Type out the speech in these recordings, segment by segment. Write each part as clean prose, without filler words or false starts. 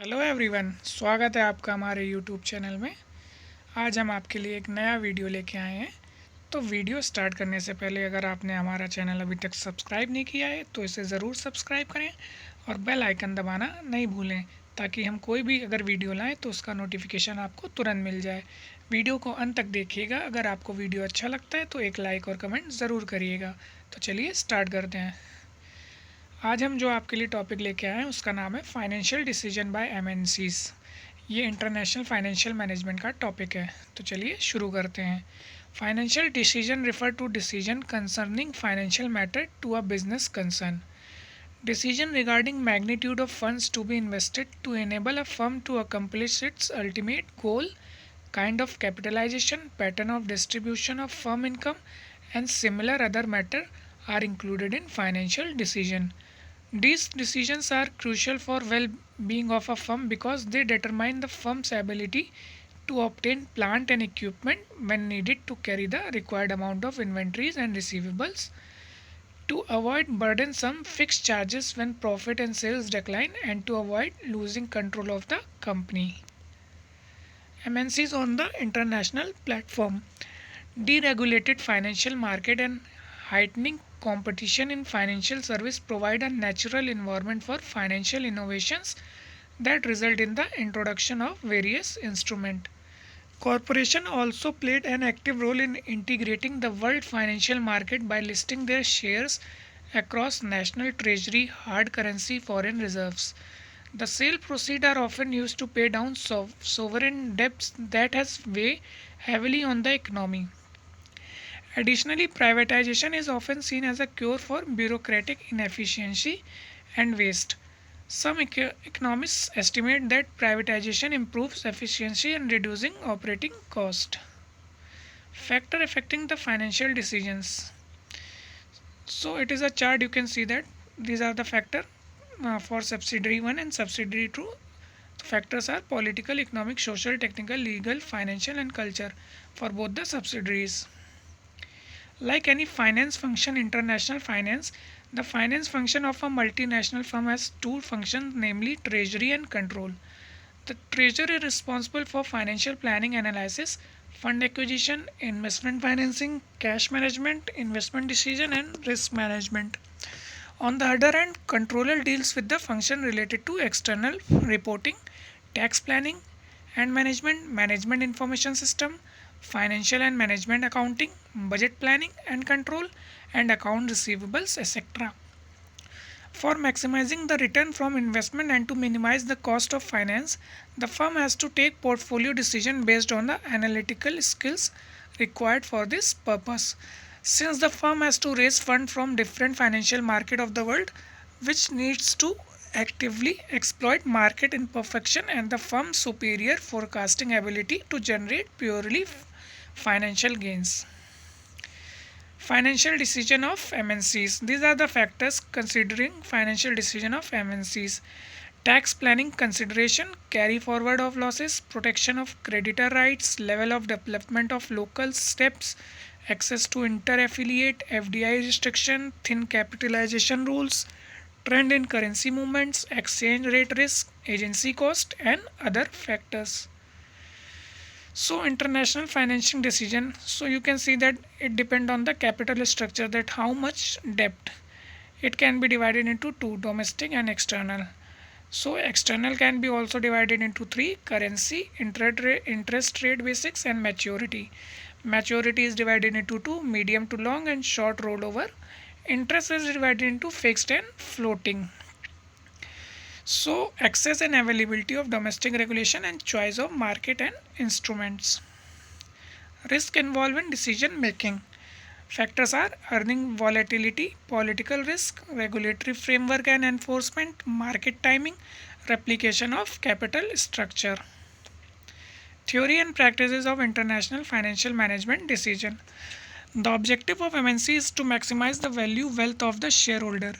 Hello everyone, स्वागत है आपका हमारे यूट्यूब चैनल में। आज हम आपके लिए एक नया वीडियो लेके आए हैं। तो वीडियो स्टार्ट करने से पहले अगर आपने हमारा चैनल अभी तक सब्सक्राइब नहीं किया है तो इसे ज़रूर सब्सक्राइब करें और बेल आइकन दबाना नहीं भूलें, ताकि हम कोई भी अगर वीडियो लाएँ तो उसका नोटिफिकेशन आपको तुरंत मिल जाए। वीडियो को अंत तक देखिएगा। अगर आपको वीडियो अच्छा लगता है तो एक लाइक और कमेंट ज़रूर करिएगा। तो चलिए स्टार्ट करते हैं। आज हम जो आपके लिए टॉपिक लेके आए हैं उसका नाम है फाइनेंशियल डिसीजन बाय एमएनसीज। ये इंटरनेशनल फाइनेंशियल मैनेजमेंट का टॉपिक है। तो चलिए शुरू करते हैं। Financial decision refer to decision concerning financial matter to a business concern. Decision regarding magnitude of funds to be invested to enable a firm to accomplish its ultimate goal, kind of capitalization, pattern of distribution of firm income, and similar other matter are included in financial decision. These decisions are crucial for well-being of a firm because they determine the firm's ability to obtain plant and equipment when needed to carry the required amount of inventories and receivables, to avoid burdensome fixed charges when profit and sales decline, and to avoid losing control of the company. MNCs on the international platform. Deregulated financial market and heightening competition in financial service provide a natural environment for financial innovations that result in the introduction of various instruments. Corporation also played an active role in integrating the world financial market by listing their shares across national treasury, hard currency, foreign reserves. The sale proceeds are often used to pay down sovereign debts that has weighed heavily on the economy. Additionally, privatization is often seen as a cure for bureaucratic inefficiency and waste. Some economists estimate that privatization improves efficiency and reducing operating cost. Factor affecting the financial decisions. So it is a chart. You can see that these are the factor for subsidiary 1 and subsidiary 2. Factors are political, economic, social, technical, legal, financial and culture for both the subsidiaries. Like any finance function, international finance, the finance function of a multinational firm has two functions, namely treasury and control. The treasury is responsible for financial planning analysis, fund acquisition, investment financing, cash management, investment decision and risk management. On the other hand, controller deals with the function related to external reporting, tax planning and management, management information system, financial and management accounting, budget planning and control, and account receivables, etc. For maximizing the return from investment and to minimize the cost of finance, the firm has to take portfolio decision based on the analytical skills required for this purpose. Since the firm has to raise funds from different financial market of the world, which needs to actively exploit market imperfection and the firm's superior forecasting ability to generate purely financial gains. Financial decision of MNCs. These are the factors considering financial decision of MNCs. Tax planning consideration, carry forward of losses, protection of creditor rights, level of development of local steps, access to inter-affiliate, FDI restriction, thin capitalization rules, trend in currency movements, exchange rate risk, agency cost and other factors. So international financing decision, so you can see that it depend on the capital structure, that how much debt. It can be divided into two, domestic and external. So external can be also divided into three: currency, interest rate basics and maturity. Maturity is divided into two, medium to long and short rollover. Interest is divided into fixed and floating. So access and availability of domestic regulation and choice of market and instruments. Risk involved in decision making. Factors are earning volatility, political risk, regulatory framework and enforcement, market timing, replication of capital structure. Theory and practices of international financial management decision. The objective of MNC is to maximize the value wealth of the shareholder.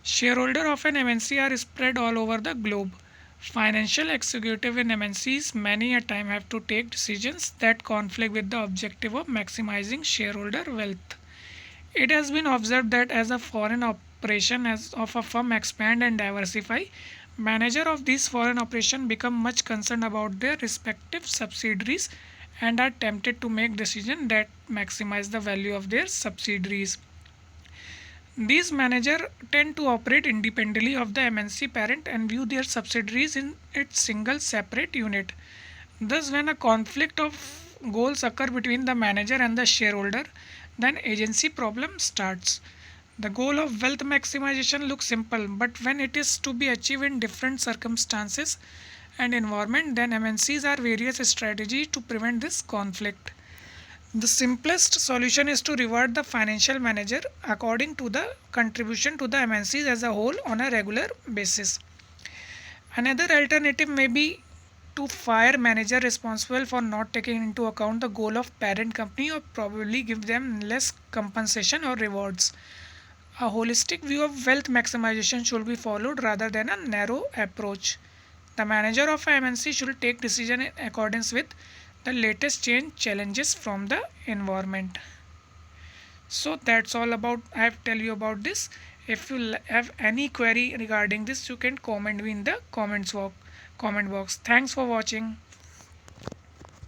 Shareholder of an MNC are spread all over the globe. Financial executive in MNCs many a time have to take decisions that conflict with the objective of maximizing shareholder wealth. It has been observed that as a foreign operation as of a firm expand and diversify, Manager of these foreign operations become much concerned about their respective subsidiaries and are tempted to make decisions that maximize the value of their subsidiaries. These managers tend to operate independently of the MNC parent and view their subsidiaries in its single separate unit. Thus, when a conflict of goals occur between the manager and the shareholder, then agency problem starts. The goal of wealth maximization looks simple, but when it is to be achieved in different circumstances and environment, then MNCs are various strategies to prevent this conflict. The simplest solution is to reward the financial manager according to the contribution to the MNCs as a whole on a regular basis. Another alternative may be to fire manager responsible for not taking into account the goal of parent company or probably give them less compensation or rewards. A holistic view of wealth maximization should be followed rather than a narrow approach. The manager of a MNC should take decision in accordance with the latest change challenges from the environment. So that's all about I have tell you about this. If you have any query regarding this, you can comment me in the comment box. Thanks for watching.